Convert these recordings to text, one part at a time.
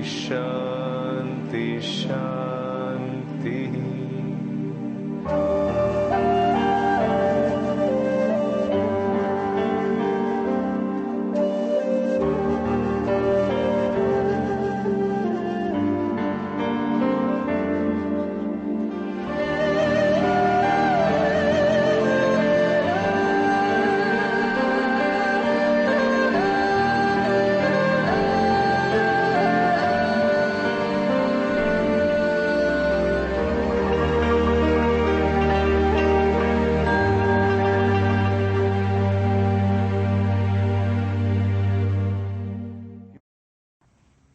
Shanti, Shanti.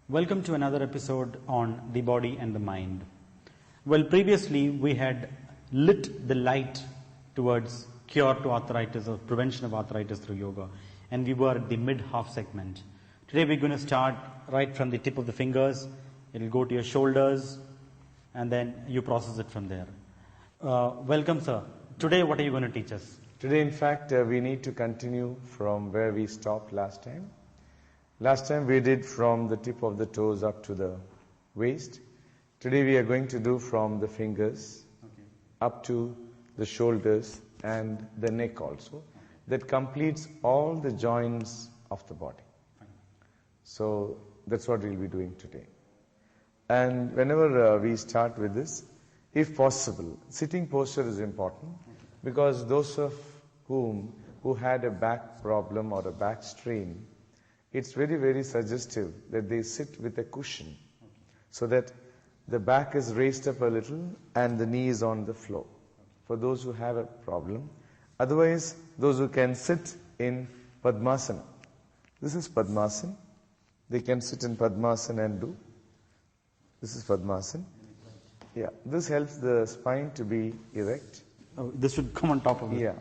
Welcome to another episode on the body and the mind. Well, previously we had lit the light towards cure to arthritis or prevention of arthritis through yoga, and we were at the mid-half segment. Today we're going to start right from the tip of the fingers. It'll go to your shoulders, and then you process it from there. Welcome, sir. Today what are you going to teach us? Today, in fact, we need to continue from where we stopped last time. Last time we did from the tip of the toes up to the waist. Today we are going to do from the fingers up to the shoulders and the neck also. That completes all the joints of the body. So that's what we'll be doing today. And whenever we start with this, if possible, sitting posture is important, because those of whom who had a back problem or a back strain, it's very, very suggestive that they sit with a cushion so that the back is raised up a little and the knee is on the floor. For those who have a problem. Otherwise, those who can sit in Padmasana. This is Padmasana. They can sit in Padmasana and do. This is Padmasana. Yeah, this helps the spine to be erect. Oh, this should come on top of it. Yeah,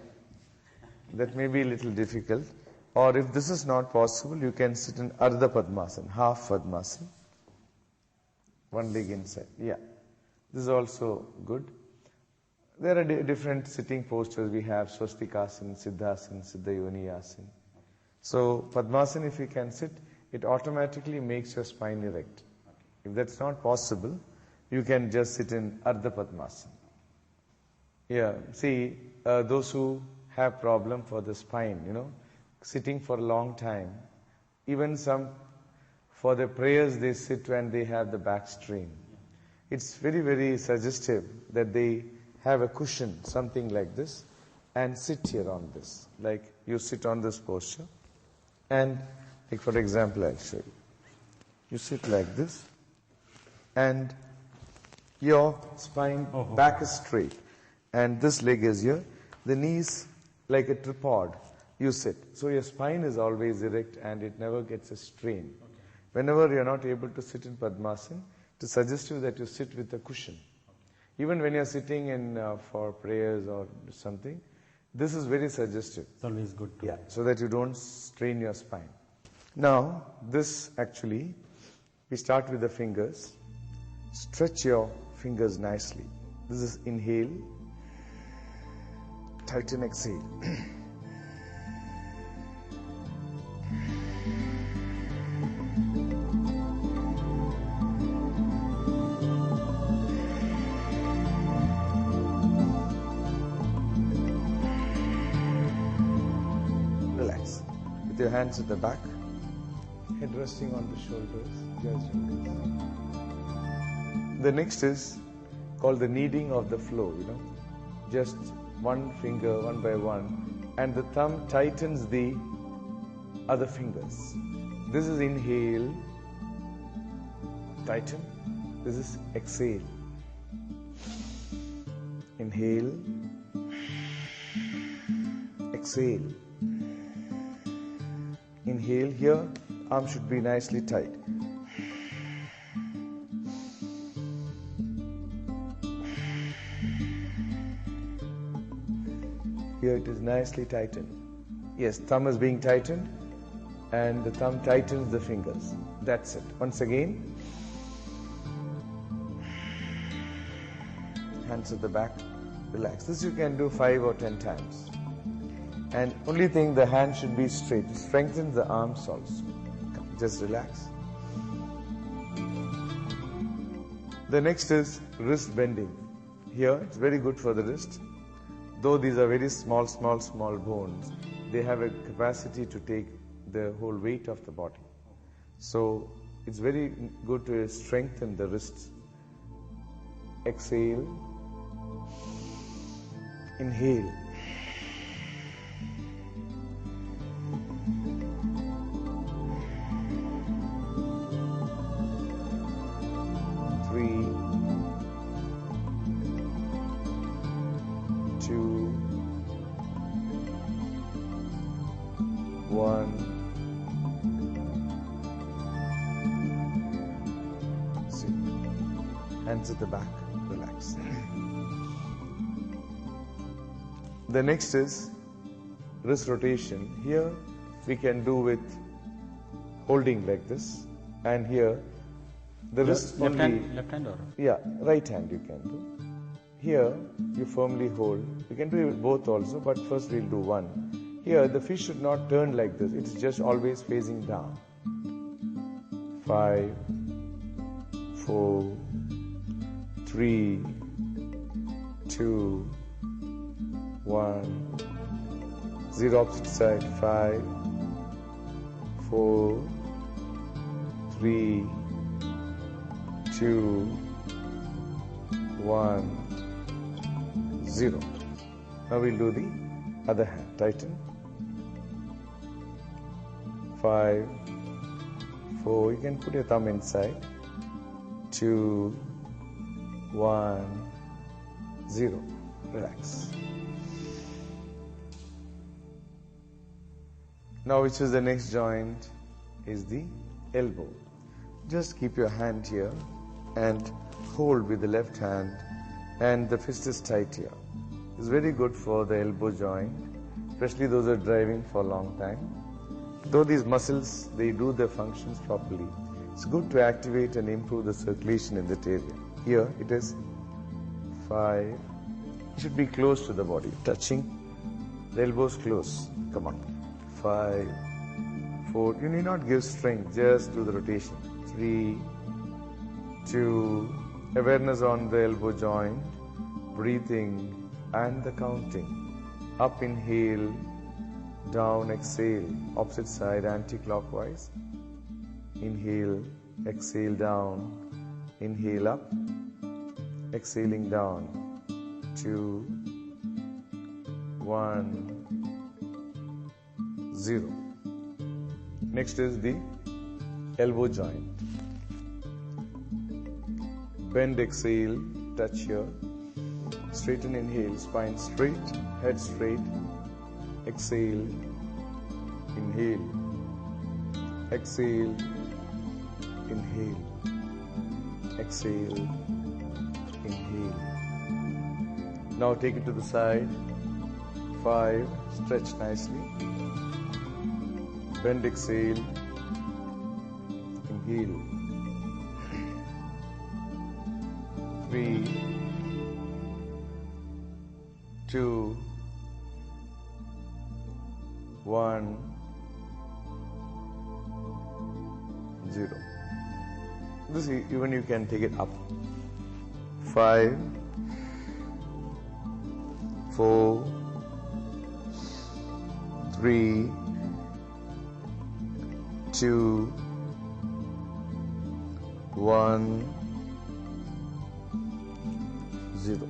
that may be a little difficult. Or if this is not possible, you can sit in Ardha Padmasana, half Padmasana. One leg inside. Yeah, this is also good. There are different sitting postures. We have Swastikasana, Siddhasana, Siddha-Yoni-Asana. So Padmasana, if you can sit, it automatically makes your spine erect. If that's not possible, you can just sit in Ardha Padmasana. Yeah, see, those who have problem for the spine, sitting for a long time, even some, for their prayers they sit when they have the back strain. It's very, very suggestive that they have a cushion, something like this, and sit here on this. Like you sit on this posture, and like for example, I'll show you. You sit like this, and your spine, back is straight, and this leg is here. The knees like a tripod. You sit. So your spine is always erect and it never gets a strain. Okay. Whenever you're not able to sit in Padmasana, it is suggestive that you sit with a cushion. Okay. Even when you're sitting in for prayers or something, this is very suggestive. It's always good to. Yeah, so that you don't strain your spine. Now, this actually, we start with the fingers. Stretch your fingers nicely. This is inhale. Tighten, exhale. Relax. With your hands at the back, head resting on the shoulders. Just relax. The next is called the kneading of the flow, Just one finger, one by one, and the thumb tightens the other fingers. This is inhale, tighten. This is exhale. Inhale, exhale. Inhale here, arm should be nicely tight. Here it is nicely tightened. Yes, thumb is being tightened and the thumb tightens the fingers. That's it. Once again. Hands at the back. Relax. This you can do 5 or 10 times. And only thing, the hand should be straight. Strengthen the arms also. Just relax. The next is wrist bending. Here, it's very good for the wrist. Though these are very small bones, they have a capacity to take the whole weight of the body. So, it's very good to strengthen the wrists. Exhale. Inhale. Three, two, one. See. Hands at the back, relax. The next is wrist rotation. Here we can do with holding like this, and here the wrist left only. left hand or? Yeah, right hand you can do. Here you firmly hold. You can do it both also, but first we'll do one. Here the fish should not turn like this. It's just always facing down. 5, 4, 3, 2, 1. 0 opposite side. 5, 4, 3, 2, 1, 0. Now we'll do the other hand. Tighten. 5, 4. You can put your thumb inside. 2, 1, 0. Relax. Now, which is the next joint? Is the elbow. Just keep your hand here and hold with the left hand, and the fist is tight here. It's very good for the elbow joint, especially those who are driving for a long time. Though these muscles, they do their functions properly, it's good to activate and improve the circulation in that area. Here it is 5. It should be close to the body, touching the elbows close. Come on. 5, 4. You need not give strength, just do the rotation. 3, 2. Awareness on the elbow joint, breathing and the counting. Up, inhale, down, exhale, opposite side, anti-clockwise. Inhale, exhale down, inhale up, exhaling down. 2, 1, 0. Next is the elbow joint. Bend, exhale, touch here. Straighten, inhale, spine straight, head straight. Exhale, inhale. Exhale, inhale. Exhale, inhale. Now take it to the side. 5, stretch nicely. Bend, exhale, inhale. 3, 2, 1, 0. This even you can take it up. 5, 4, 3, 2, 1, 0.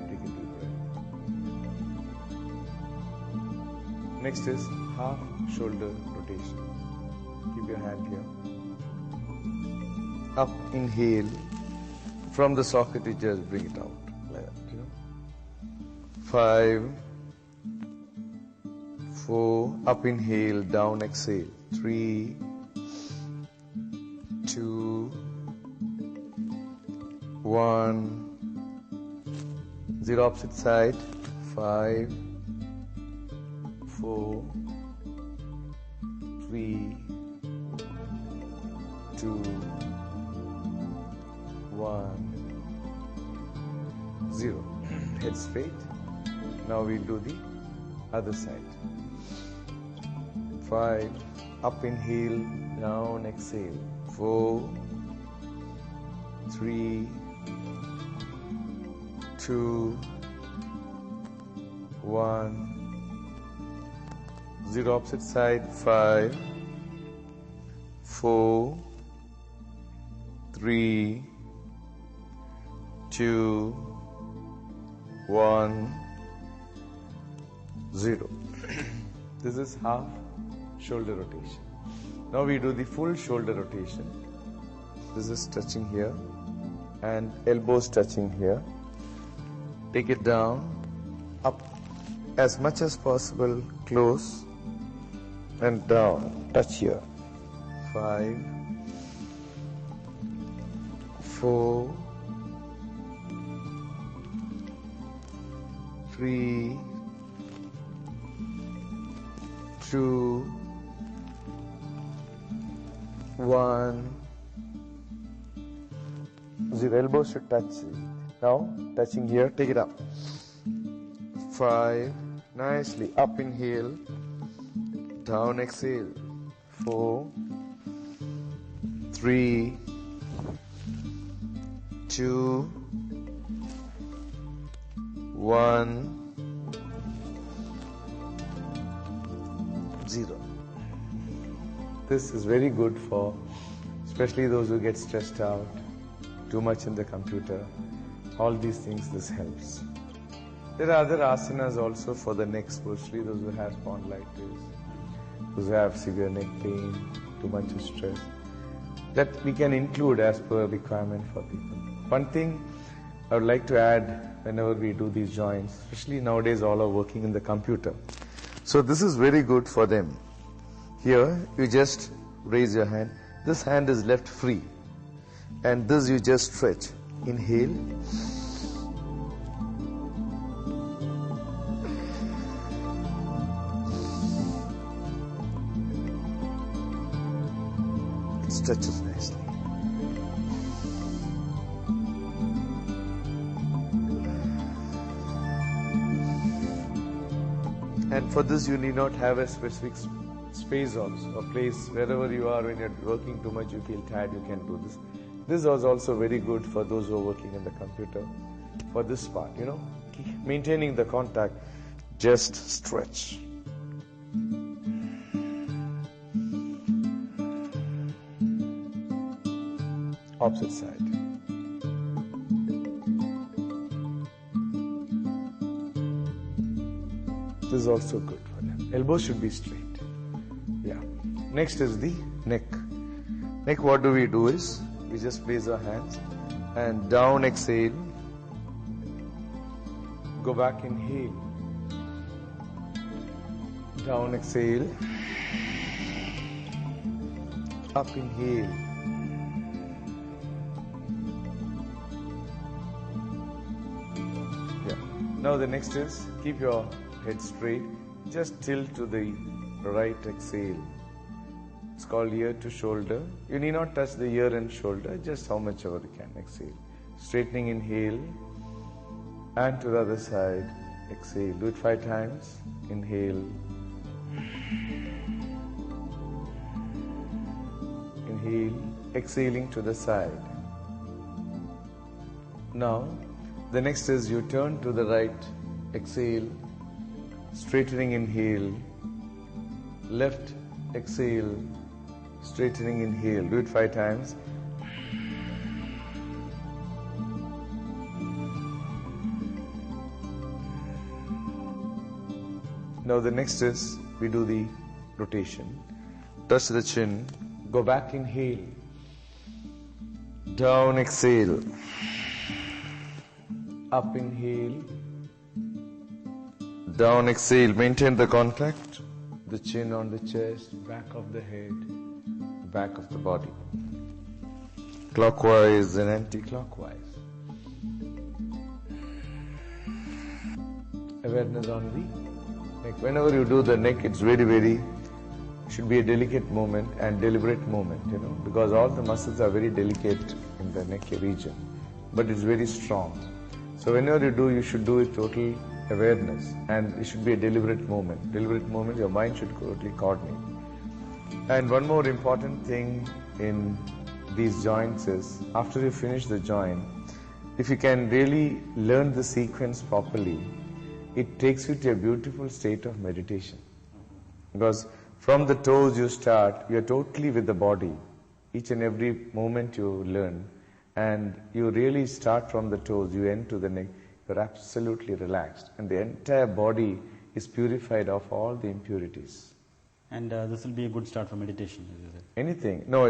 Take a deep breath. Next is half shoulder rotation. Keep your hand here. Up, inhale. From the socket, you just bring it out like that. 5, 4, up, inhale, down, exhale. 3, 2, 1, 0 opposite side. 5, 4, 3, 2, 1, 0. Head straight. Now we'll do the other side. 5, up, inhale, down, exhale. 4, 3, 2, 1. 0 opposite side. 5, 4, 3, 2, 1, 0. This is half shoulder rotation. Now we do the full shoulder rotation. This is touching here and elbows touching here. Take it down, up as much as possible, close and down. Touch here. 5, 4, 3, 2, 1, 0. Elbows should touch. Now, touching here, take it up. 5, nicely. Up, inhale. Down, exhale. 4, 3, 2, 1, 0. This is very good for especially those who get stressed out, too much in the computer. All these things, this helps. There are other asanas also for the neck, especially those who have spondylitis, those who have severe neck pain, too much stress, that we can include as per requirement for people. One thing I would like to add whenever we do these joints, especially nowadays all are working in the computer. So this is very good for them. Here you just raise your hand. This hand is left free. And this you just stretch. Inhale. It stretches nicely. And for this you need not have a specific space also, a place wherever you are. When you're working too much, you feel tired, you can do this. This was also very good for those who are working in the computer. For this part, maintaining the contact, just stretch. Opposite side. This is also good for them. Elbows should be straight. Yeah. Next is the neck. Neck, what do? Is we just place our hands and down, exhale. Go back, inhale. Down, exhale. Up, inhale. Yeah. Now the next is keep your head straight. Just tilt to the right, exhale. It's called ear to shoulder. You need not touch the ear and shoulder, just how much ever you can. Exhale. Straightening, inhale. And to the other side, exhale. Do it 5 times. Inhale. Inhale. Exhaling to the side. Now, the next is you turn to the right. Exhale. Straightening, inhale. Left, exhale. Straightening, inhale. Do it 5 times. Now the next is we do the rotation. Touch the chin. Go back, inhale. Down, exhale. Up, inhale. Down, exhale. Maintain the contact. The chin on the chest, back of the head, back of the body. Clockwise and anti-clockwise. Awareness on the neck. Whenever you do the neck, it's very, should be a delicate movement and deliberate movement, because all the muscles are very delicate in the neck region, but it's very strong. So whenever you do, you should do it total awareness, and it should be a deliberate movement. Deliberate movement, your mind should totally coordinate. And one more important thing in these joints is, after you finish the joint, if you can really learn the sequence properly, it takes you to a beautiful state of meditation. Because from the toes you start, you are totally with the body. Each and every moment you learn, and you really start from the toes, you end to the neck, you're absolutely relaxed. And the entire body is purified of all the impurities. And this will be a good start for meditation, is it? Anything. No,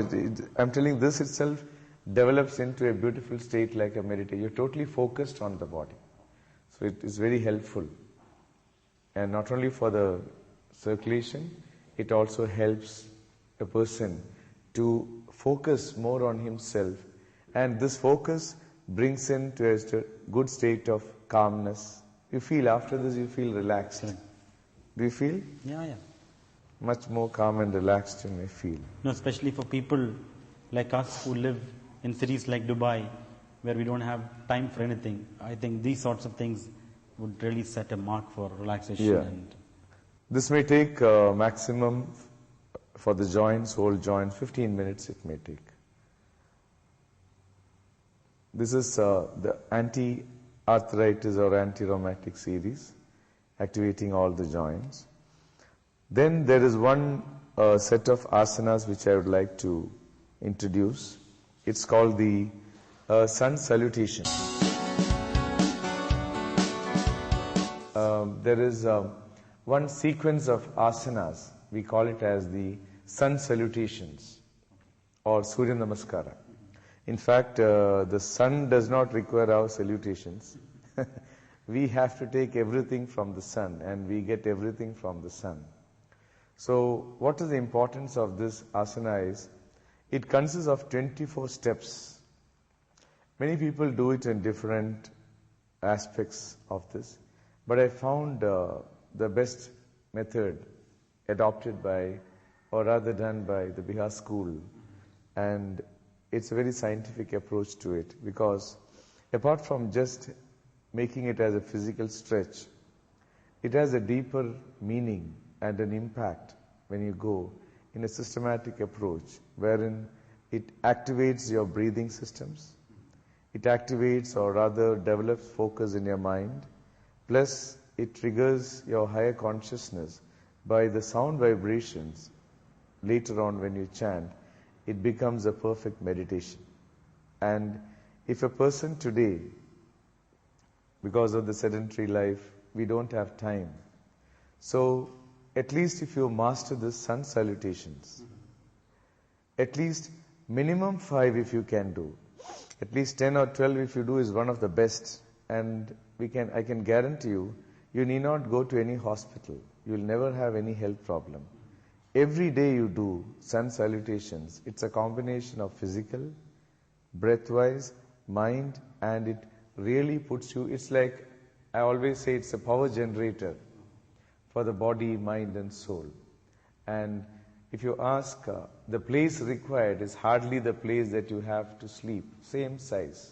I'm telling this itself develops into a beautiful state like a meditation. You're totally focused on the body. So it is very helpful. And not only for the circulation, it also helps a person to focus more on himself. And this focus brings him to a good state of calmness. You feel after this, you feel relaxed. Correct. Do you feel? Yeah. Much more calm and relaxed you may feel. No, especially for people like us who live in cities like Dubai, where we don't have time for anything. I think these sorts of things would really set a mark for relaxation. Yeah. And this may take maximum for the joints, whole joints, 15 minutes it may take. This is the anti-arthritis or anti-rheumatic series, activating all the joints. Then there is one set of asanas which I would like to introduce. It's called the sun salutation. There is one sequence of asanas. We call it as the sun salutations or Surya Namaskara. In fact, the sun does not require our salutations. We have to take everything from the sun, and we get everything from the sun. So what is the importance of this asana is, it consists of 24 steps. Many people do it in different aspects of this, but I found the best method adopted by, or rather done by, the Bihar school, and it's a very scientific approach to it, because apart from just making it as a physical stretch, it has a deeper meaning and an impact when you go in a systematic approach, wherein it activates your breathing systems, it activates or rather develops focus in your mind, plus it triggers your higher consciousness by the sound vibrations. Later on when you chant, it becomes a perfect meditation. And if a person today, because of the sedentary life, we don't have time, so at least if you master the sun salutations, at least minimum 5 if you can do, at least 10 or 12 if you do, is one of the best. And I can guarantee you, you need not go to any hospital. You will never have any health problem. Every day you do sun salutations. It's a combination of physical, breath-wise, mind, and it really puts you, it's like, I always say, it's a power generator for the body, mind and soul. And if you ask, the place required is hardly the place that you have to sleep, same size.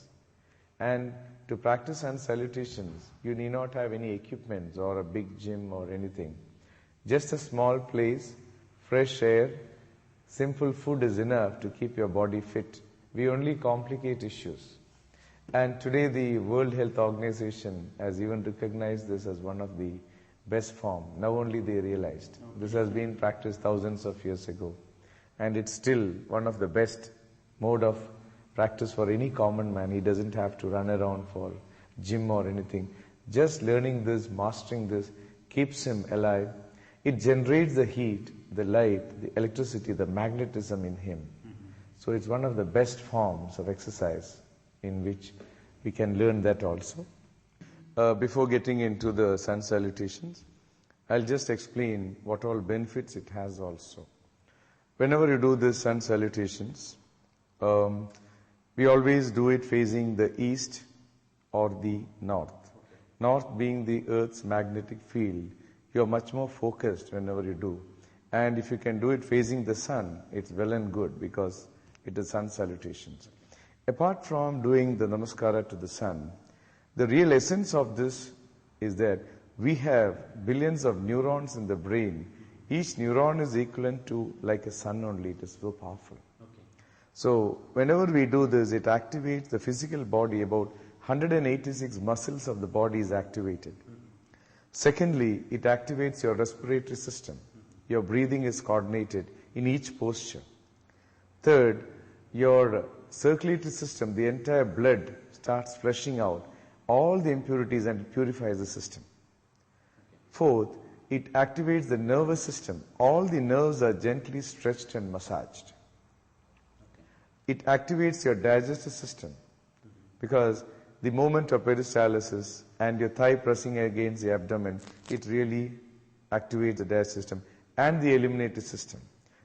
And to practice sun salutations, you need not have any equipment or a big gym or anything. Just a small place, fresh air, simple food is enough to keep your body fit. We only complicate issues. And today the World Health Organization has even recognized this as one of the best form. Now only they realized. This has been practiced thousands of years ago. And it's still one of the best mode of practice for any common man. He doesn't have to run around for gym or anything. Just learning this, mastering this, keeps him alive. It generates the heat, the light, the electricity, the magnetism in him. So it's one of the best forms of exercise in which we can learn that also. Before getting into the sun salutations, I'll just explain what all benefits it has also. Whenever you do the sun salutations, we always do it facing the east or the north. North being the Earth's magnetic field, you're much more focused whenever you do. And if you can do it facing the sun, it's well and good because it is sun salutations. Apart from doing the namaskara to the sun, the real essence of this is that we have billions of neurons in the brain. Each neuron is equivalent to like a sun only. It is so powerful. Okay. So whenever we do this, it activates the physical body. About 186 muscles of the body is activated. Secondly, it activates your respiratory system. Your breathing is coordinated in each posture. Third, your circulatory system, the entire blood starts flushing out all the impurities and purifies the system. Fourth, it activates the nervous system. All the nerves are gently stretched and massaged. It activates your digestive system because the moment of peristalsis and your thigh pressing against the abdomen, it really activates the digestive system and the eliminative system.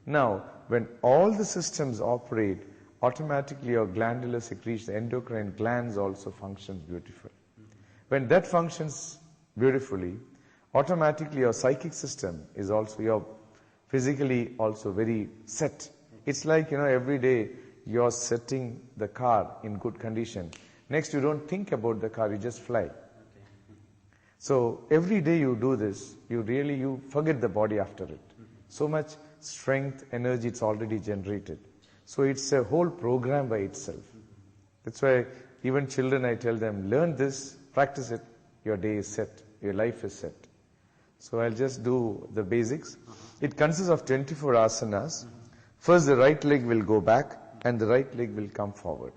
Now, when all the systems operate, automatically your glandular secretion, the endocrine glands also functions beautifully. When that functions beautifully, automatically your psychic system is also, you're physically also very set. It's like, every day you're setting the car in good condition. Next, you don't think about the car, you just fly. So every day you do this, you forget the body after it. So much strength, energy, it's already generated. So it's a whole program by itself. That's why even children, I tell them, learn this, practice it, your day is set, your life is set. So I'll just do the basics. It consists of 24 asanas. First, the right leg will go back and the right leg will come forward.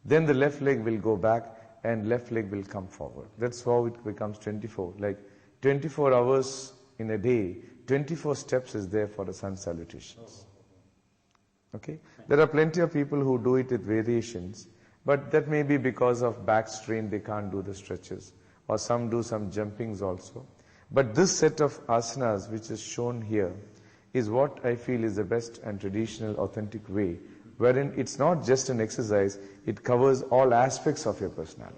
Then the left leg will go back and left leg will come forward. That's how it becomes 24. Like 24 hours in a day, 24 steps is there for the sun salutations. Okay? There are plenty of people who do it with variations, but that may be because of back strain, they can't do the stretches. Or some do some jumpings also. But this set of asanas, which is shown here, is what I feel is the best and traditional, authentic way, wherein it's not just an exercise, it covers all aspects of your personality.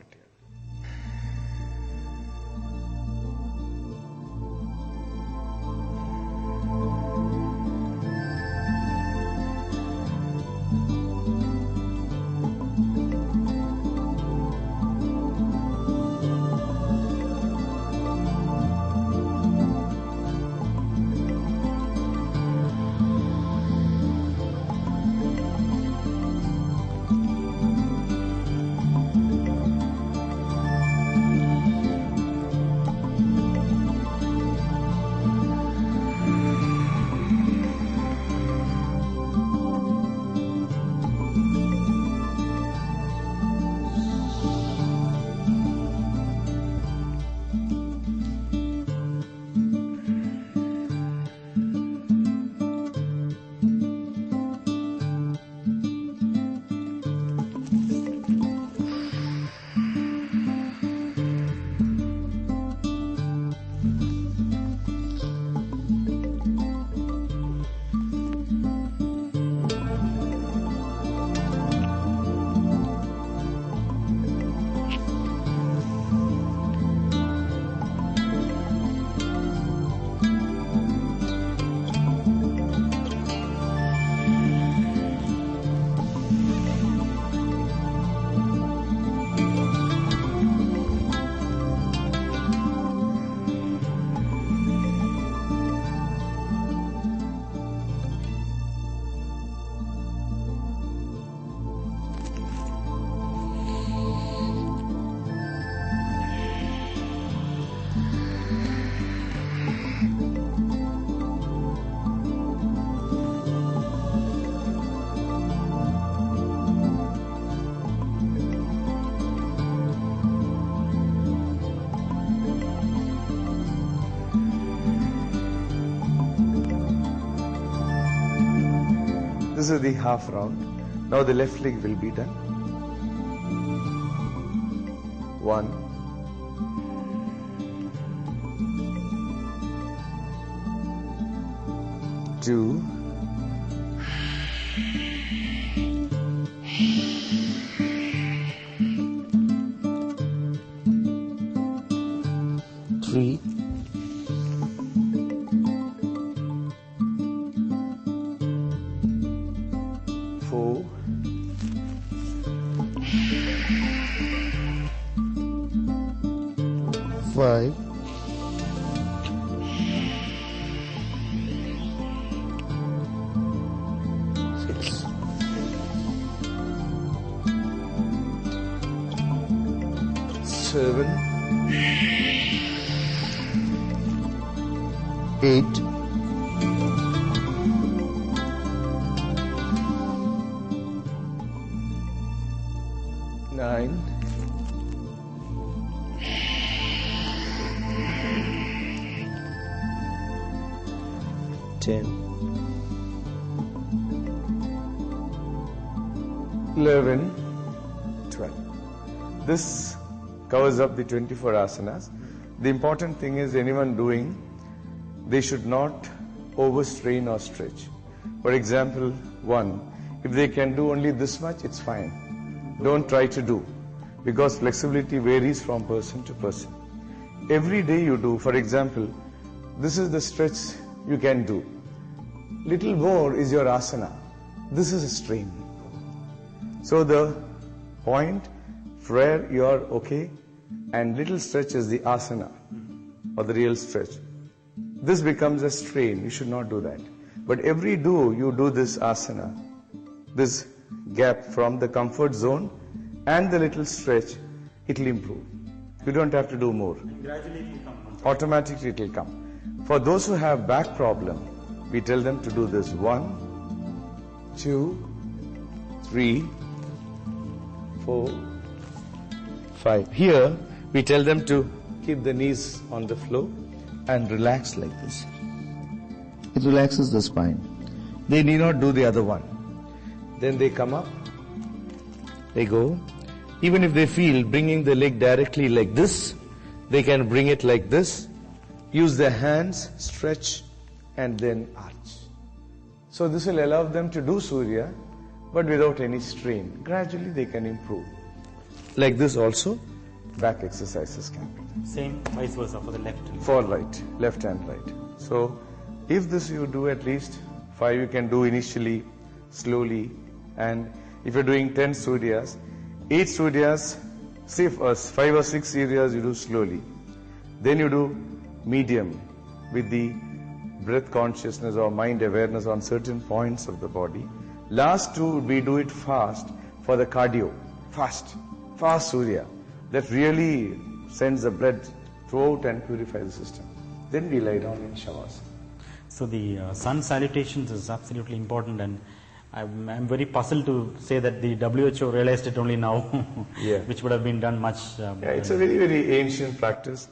This is the half round. Now the left leg will be done. 1, 2, 3, 4, 5, 6, 7, 8, 9, 10, 11, 12. This covers up the 24 asanas. The important thing is anyone doing, they should not overstrain or stretch. For example, 1, if they can do only this much, it's fine. Don't try to do, because flexibility varies from person to person. Every day you do, for example, this is the stretch you can do. Little more is your asana. This is a strain. So the point where you are okay and little stretch is the asana or the real stretch. This becomes a strain. You should not do that. But every you do this asana, this gap from the comfort zone and the little stretch, it will improve. You don't have to do more. And gradually it will come. Automatically it will come. For those who have back problem, we tell them to do this 1, 2, 3, 4, 5. Here we tell them to keep the knees on the floor and relax like this. It relaxes the spine. They need not do the other one. Then they come up, they go. Even if they feel bringing the leg directly like this, they can bring it like this. Use their hands, stretch, and then arch. So this will allow them to do Surya, but without any strain. Gradually they can improve. Like this also, back exercises can be. Same vice versa for the left. For right, left and right. So if this you do at least 5, you can do initially, slowly, and if you're doing 10 Suryas, 8 Suryas, say 5 or 6 Suryas you do slowly. Then you do medium with the breath consciousness or mind awareness on certain points of the body. Last 2 we do it fast for the cardio. Fast Surya. That really sends the blood throughout and purifies the system. Then we lie down in Shavasana. So the sun salutations is absolutely important, and I'm very puzzled to say that the WHO realized it only now, Yeah. which would have been done much. Yeah, it's a very, very ancient practice,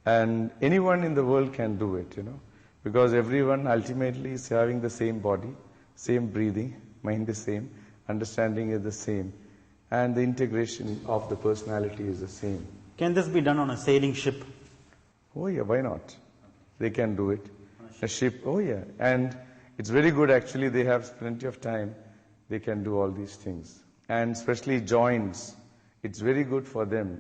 and anyone in the world can do it, because everyone ultimately is having the same body, same breathing, mind the same, understanding is the same, and the integration of the personality is the same. Can this be done on a sailing ship? Oh yeah, why not? They can do it. A ship, oh yeah. And it's very good actually, they have plenty of time. They can do all these things. And especially joints, it's very good for them.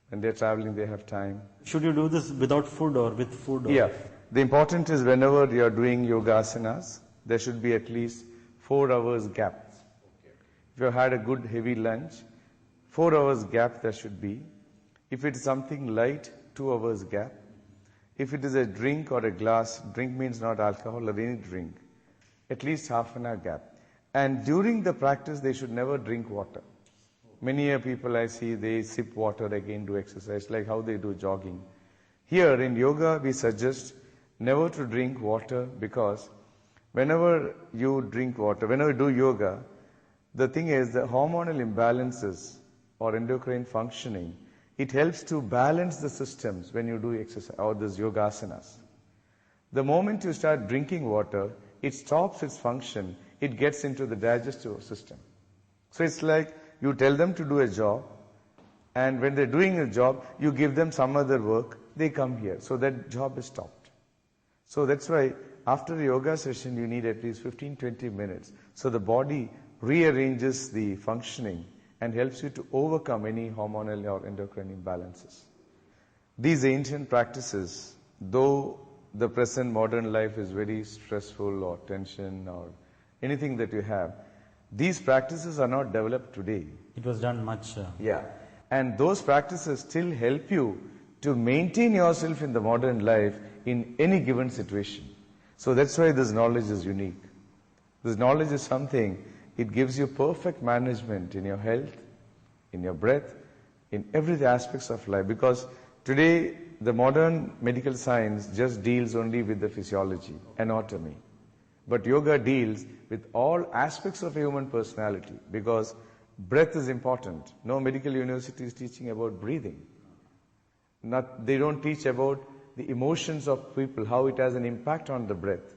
When they're traveling, they have time. Should you do this without food or with food? Or? Yeah. The important is whenever you're doing yoga asanas, there should be at least 4 hours gap. If you had a good heavy lunch, 4 hours gap there should be. If it's something light, 2 hours gap. If it is a drink or a glass, drink means not alcohol or any drink, at least half an hour gap. And during the practice, they should never drink water. Many people I see, they sip water again, do exercise, like how they do jogging. Here in yoga, we suggest never to drink water, because whenever you drink water, whenever you do yoga, the thing is the hormonal imbalances or endocrine functioning, it helps to balance the systems when you do exercise or this yoga asanas. The moment you start drinking water, it stops its function, it gets into the digestive system. So it's like you tell them to do a job, and when they're doing a job, you give them some other work, they come here. So that job is stopped. So that's why after the yoga session, you need at least 15-20 minutes. So the body rearranges the functioning and helps you to overcome any hormonal or endocrine imbalances. These ancient practices, though the present modern life is very stressful or tension or anything that you have, these practices are not developed today. It was done much. Yeah. And those practices still help you to maintain yourself in the modern life in any given situation. So that's why this knowledge is unique. This knowledge is something, it gives you perfect management in your health, in your breath, in every aspects of life, because today the modern medical science just deals only with the physiology, anatomy. But yoga deals with all aspects of human personality, because breath is important. No medical university is teaching about breathing. They don't teach about the emotions of people, how it has an impact on the breath,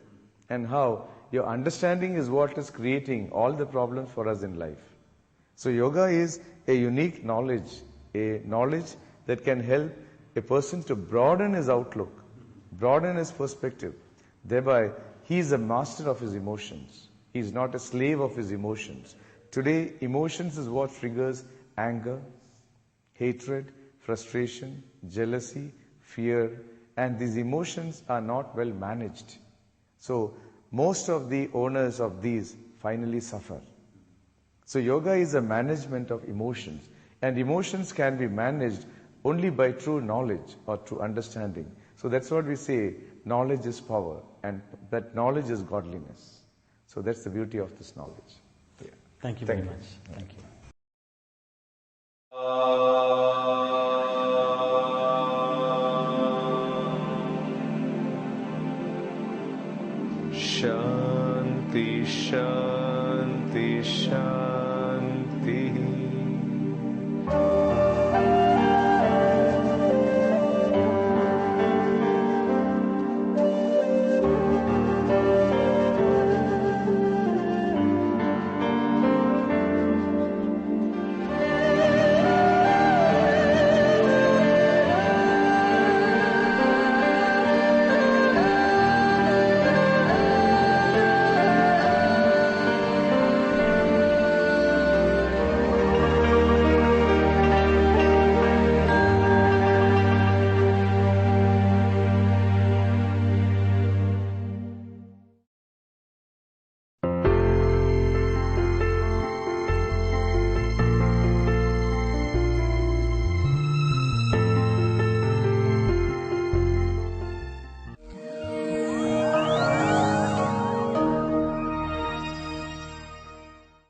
and how your understanding is what is creating all the problems for us in life. So yoga is a unique knowledge, a knowledge that can help a person to broaden his outlook, broaden his perspective. Thereby, he is a master of his emotions. He is not a slave of his emotions. Today, emotions is what triggers anger, hatred, frustration, jealousy, fear, and these emotions are not well managed. So, most of the owners of these finally suffer. So, yoga is a management of emotions, and emotions can be managed only by true knowledge or true understanding. So, that's what we say, knowledge is power, and that knowledge is godliness. So, that's the beauty of this knowledge. Yeah. Thank you very much. Thank you. Shanti, Shanti.